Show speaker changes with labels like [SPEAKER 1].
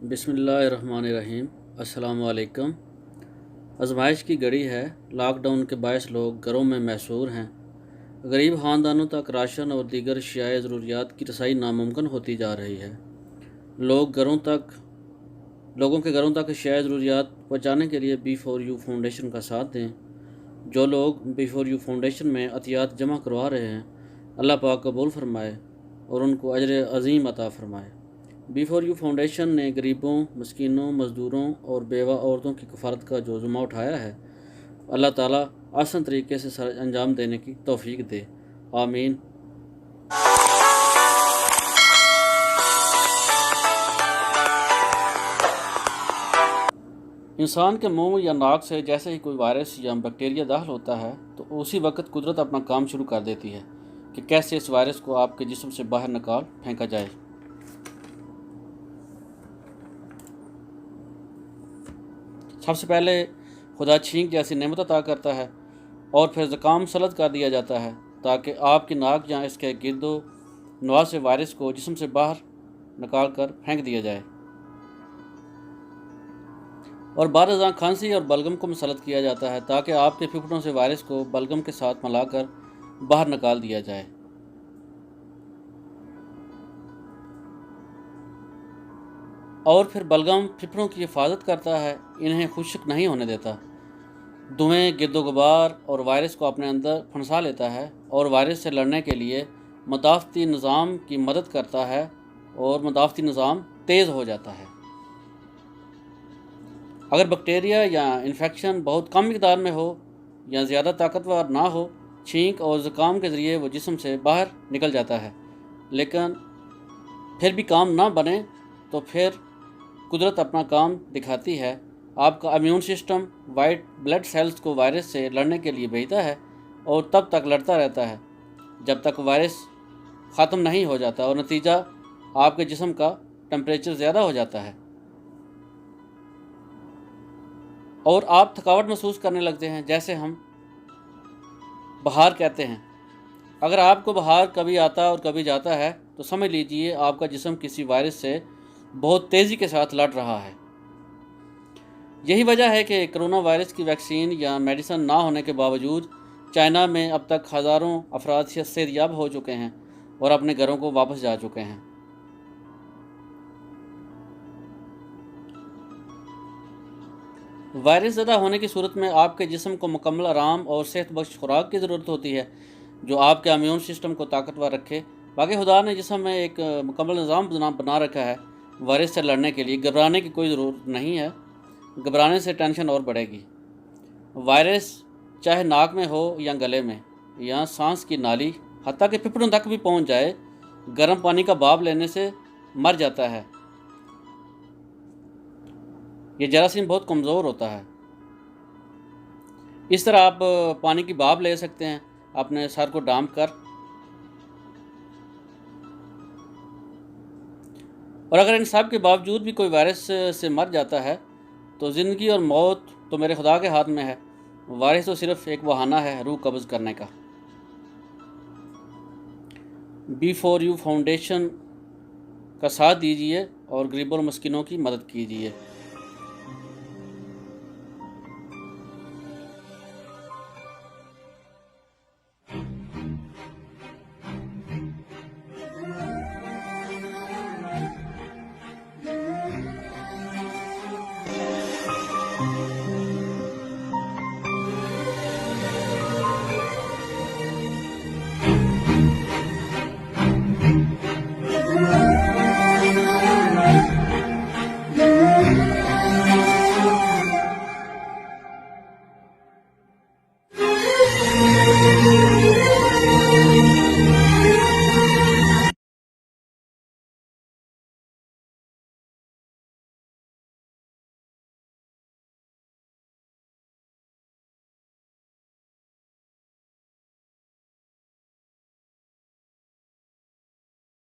[SPEAKER 1] بسم اللہ الرحمن الرحیم۔ السلام علیکم۔ آزمائش کی گھڑی ہے۔ لاک ڈاؤن کے باعث لوگ گھروں میں محصور ہیں۔ غریب خاندانوں تک راشن اور دیگر اشیاء ضروریات کی رسائی ناممکن ہوتی جا رہی ہے۔ لوگوں کے گھروں تک اشیاء ضروریات پہنچانے کے لیے B4U فاؤنڈیشن کا ساتھ دیں۔ جو لوگ B4U فاؤنڈیشن میں عطیات جمع کروا رہے ہیں، اللہ پاک قبول فرمائے اور ان کو اجر عظیم عطا فرمائے۔ B4U فاؤنڈیشن نے غریبوں، مسکینوں، مزدوروں اور بیوہ عورتوں کی کفالت کا جو ذمہ اٹھایا ہے، اللہ تعالیٰ آسان طریقے سے سر انجام دینے کی توفیق دے، آمین۔ انسان کے منہ یا ناک سے جیسے ہی کوئی وائرس یا بیکٹیریا داخل ہوتا ہے تو اسی وقت قدرت اپنا کام شروع کر دیتی ہے کہ کیسے اس وائرس کو آپ کے جسم سے باہر نکال پھینکا جائے۔ سب سے پہلے خدا چھینک جیسی نعمت عطا کرتا ہے اور پھر زکام مسلط کر دیا جاتا ہے تاکہ آپ کی ناک یا اس کے گرد و نواح سے وائرس کو جسم سے باہر نکال کر پھینک دیا جائے، اور بعد ازاں کھانسی اور بلغم کو مسلط کیا جاتا ہے تاکہ آپ کے پھپھڑوں سے وائرس کو بلغم کے ساتھ ملا کر باہر نکال دیا جائے۔ اور پھر بلغم پھپھڑوں کی حفاظت کرتا ہے، انہیں خشک نہیں ہونے دیتا، دھویں، گرد و غبار اور وائرس کو اپنے اندر پھنسا لیتا ہے اور وائرس سے لڑنے کے لیے مدافعتی نظام کی مدد کرتا ہے اور مدافعتی نظام تیز ہو جاتا ہے۔ اگر بیکٹیریا یا انفیکشن بہت کم مقدار میں ہو یا زیادہ طاقتور نہ ہو، چھینک اور زکام کے ذریعے وہ جسم سے باہر نکل جاتا ہے، لیکن پھر بھی کام نہ بنے تو پھر قدرت اپنا کام دکھاتی ہے۔ آپ کا immune system white blood cells کو وائرس سے لڑنے کے لیے بھیجتا ہے اور تب تک لڑتا رہتا ہے جب تک وائرس ختم نہیں ہو جاتا، اور نتیجہ آپ کے جسم کا ٹمپریچر زیادہ ہو جاتا ہے اور آپ تھکاوٹ محسوس کرنے لگتے ہیں، جیسے ہم بخار کہتے ہیں۔ اگر آپ کو بخار کبھی آتا اور کبھی جاتا ہے تو سمجھ لیجئے آپ کا جسم کسی وائرس سے بہت تیزی کے ساتھ لڑ رہا ہے۔ یہی وجہ ہے کہ کرونا وائرس کی ویکسین یا میڈیسن نہ ہونے کے باوجود چائنا میں اب تک ہزاروں افراد صحت یاب ہو چکے ہیں اور اپنے گھروں کو واپس جا چکے ہیں۔ وائرس زدہ ہونے کی صورت میں آپ کے جسم کو مکمل آرام اور صحت بخش خوراک کی ضرورت ہوتی ہے جو آپ کے امیون سسٹم کو طاقتور رکھے۔ باقی خدا نے جسم میں ایک مکمل نظام بنا رکھا ہے وائرس سے لڑنے کے لیے۔ گھبرانے کی کوئی ضرورت نہیں ہے، گھبرانے سے ٹینشن اور بڑھے گی۔ وائرس چاہے ناک میں ہو یا گلے میں یا سانس کی نالی، حتیٰ کہ پھپھڑوں تک بھی پہنچ جائے، گرم پانی کا بھاپ لینے سے مر جاتا ہے۔ یہ جراثیم بہت کمزور ہوتا ہے۔ اس طرح آپ پانی کی بھاپ لے سکتے ہیں اپنے سر کو ڈانپ کر، اور اگر ان سب کے باوجود بھی کوئی وائرس سے مر جاتا ہے تو زندگی اور موت تو میرے خدا کے ہاتھ میں ہے۔ وائرس تو صرف ایک بہانہ ہے روح قبض کرنے کا۔ B4U فاؤنڈیشن کا ساتھ دیجیے اور غریبوں اور مسکینوں کی مدد کیجیے۔